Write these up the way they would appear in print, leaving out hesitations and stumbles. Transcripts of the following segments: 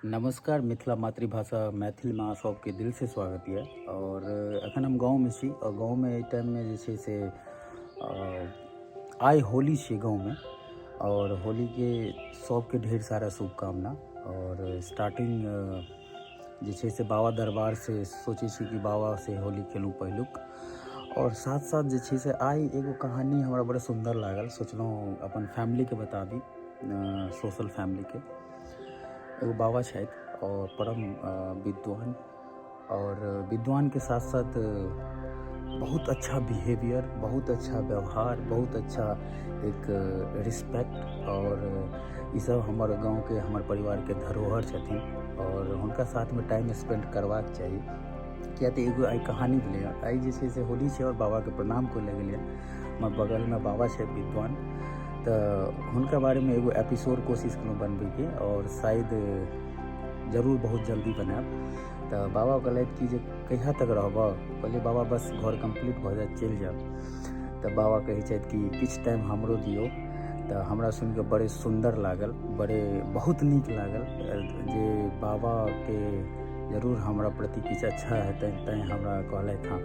नमस्कार, मिथिला मातृभाषा मैथिल में सबके दिल से स्वागत है। और अखन हम गाँव में छी और गाँव में एहि टाइम में जे छै से आइ होली छै गाँव में और होली के सबके ढेर सारा शुभकामना। और स्टार्टिंग जे छै से बाबा दरबार से सोचे छी कि बाबा से होली खेलूँ पहिलुक। और साथ साथ जे छै से आइ एगो कहानी हमरा बड़ा सुंदर लागल, सोचलहुँ अपन फैमिली के बता दी, सोशल फैमिली के। एगो बाबा छथि और परम विद्वान, और विद्वान के साथ साथ बहुत अच्छा बिहेवियर, बहुत अच्छा व्यवहार, बहुत अच्छा एक रिस्पेक्ट। और ये सब हमारे गांव के, हमारे परिवार के धरोहर छथिन और उनका साथ में टाइम स्पेंड करवाक चाहिए। किया तो एगो आई कहानी भेलै, आई जे छै से होली छै और बाबा के प्रणाम करे गेलिए। हमर बगल में बाबा छै विद्वान, तो उनका बारे में एगो एपिसोड कोशिश करूँ बनबे के और शायद जरूर बहुत जल्दी बनाब। तो बाबा कहलथि कि जे कहिया तक रहब, कहलिए बाबा बस घर कंप्लीट भ जाए चलि जाब। तो बाबा कहै छथि कि किछु टाइम हमरो दियौ। तो हमरा सुन के बड़े सुंदर लागल, बहुत नीक लागल जे बाबा के जरूर हमरा प्रति किछु अच्छा हेतै, तैं हमरा कहलथि हँ।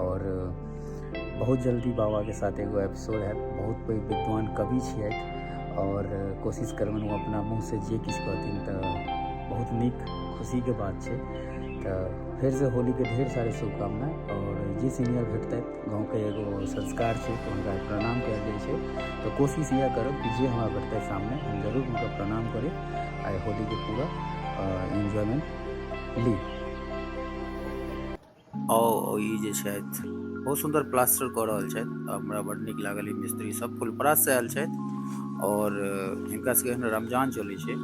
और बहुत जल्दी बाबा के साथ एगो एपिसोड है। बहुत पैघ विद्वान कवि छियथि और कोशिश करबनि वो अपना मुँह से जे किछु कहथिन तो बहुत नीक खुशी के बात है। तो फिर से होली के ढेर सारे शुभकामना। और जे सीनियर भेटते गाँव के एगो संस्कार है तो उनका प्रणाम कल जाए। तो कोशिश यह करब कि जे हमारा भेटते सामने हम जरूर उनका प्रणाम करें। आइ होली के पूरा एंजॉयमेंट ली। और ये जे छथि बहुत सुंदर प्लास्टर कर रहल छथि, हमरा बड़ नीक लागल। ई मिस्त्री सब फुलपरास से आयल छथि और हिनका सबके एहन रमजान चलै छै।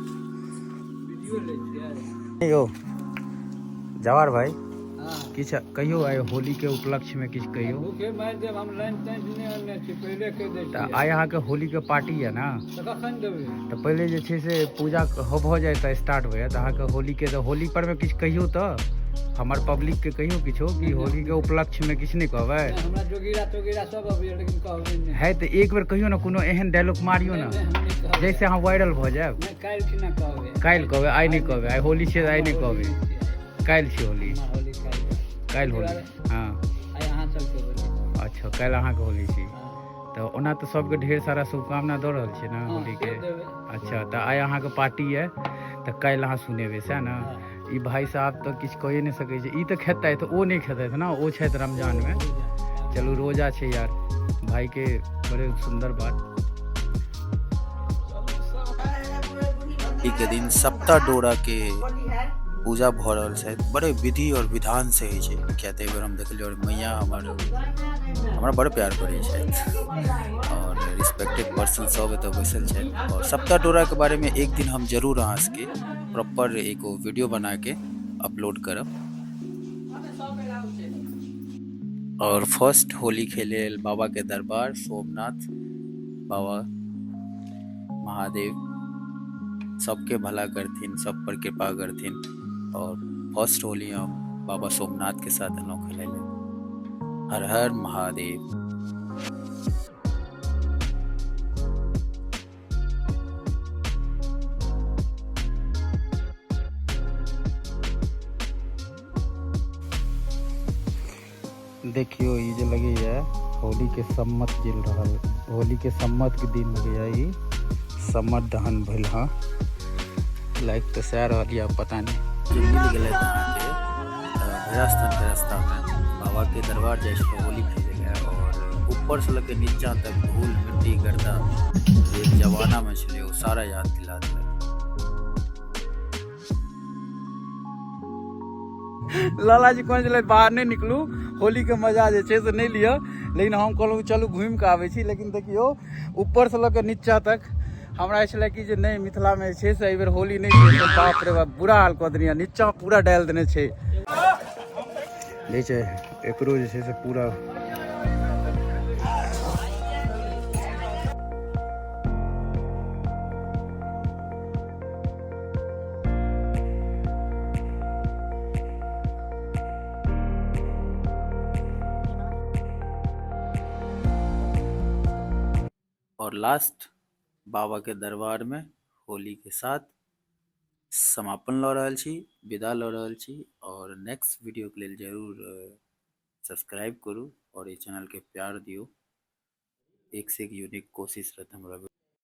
यो जवाहर भाई किछ कहियो आइ होली के उपलक्ष्य में किछ कहियो। आइ अहाँ के होली के पार्टी है ना, तो पहले जे छै से पूजा भ जाए त स्टार्ट हो जाए। अहाँ के होली के तो होली पर में किछ कहियो तो हमार पब्लिक के कहियो किछो कि होली के उपलक्ष्य में किछ नहीं कहबै। हमरा जोगीरा तोगीरा सब अबैया लेकिन कहबै नहीं है। तो एक बार कहियो ना, कोनो एहन डायलॉग मारियो ना जैसे अहाँ वायरल भ जाएब। काल्हि खिना कहबै, काल्हि कहबै, आइ नहीं कहबै। आइ होली छै, आइ नहीं कहबै। काल्हि छै होली, काल्हि होली। हाँ आइ अहाँ सबके होली। अच्छा, काल्हि अहाँ के होली छी। तो ओना तो सबके ढेर सारा शुभकामना दऽ रहल छियै ना होली के। अच्छा, तो आइ अहाँ के पार्टी है तो काल्हि अहाँ सुनेबै सएह ना। ई भाई साहब तो किछ कहिए नहीं सकै छै। ई तो खेतै तो ओ नहीं खेतै ना, ओ छै रमजान में। चलू रोजा छै यार भाई के, बड़े सुंदर बात। के दिन सप्ताह डोरा के पूजा भ रहल छै, बड़े विधि और विधान से होइ छै। किया तऽ एहि बेर हम देखलियै और मैया हमरा बड़ प्यार करै छथि और रिस्पेक्टेड पर्सन सब एतऽ बैसल छथि। और सप्ताह डोरा के बारे में एक दिन हम जरूर अहाँ सबके प्रॉपर एगो वीडियो बना के अपलोड करब। और फर्स्ट होली खेले बाबा के दरबार सोमनाथ बाबा महादेव सबके भला करथिन, सब पर कृपा करथिन। और फर्स्ट होली हम बाबा सोमनाथ के साथ एलहुँ खेले ले। हर हर महादेव। देखियो ये जो लगे है होली के सम्मत जिल रहा, होली के सम्मत के दिन लगे है। ये सम्मत दहन भइल हाँ, लाइक तो सह रहा है, पता नहीं जो मिल गए भैरास्थान के रास्ता में बाबा के दरबार जाए होली खेले गए। और ऊपर से लगे नीचा तक धूल मिट्टी गर्दा एक जमाना में चले वो सारा याद दिला दिला। लाला जी कौन चले बाहर नहीं निकलू, होली के मजा जे छे से नहीं लिया। लेकिन हम कहलूँ चलू घूम के आवे छी। लेकिन देखियो ऊपर से लगे नीचा तक हमरा छले कि जे नहीं मिथिला में छे से एहि बेर होली नहीं छे। बाप रे बाप बुरा हाल कऽ देने, नीचा पूरा डाल देने छे। नीचे एकरो जे छे से पूरा और लास्ट बाबा के दरबार में होली के साथ समापन लऽ रहल छी, विदा लऽ रहल छी और नेक्स्ट वीडियो के लेल जरूर सब्सक्राइब करू और ई चैनल के प्यार दियो। एक से एक यूनिक कोशिश रहत हमरा।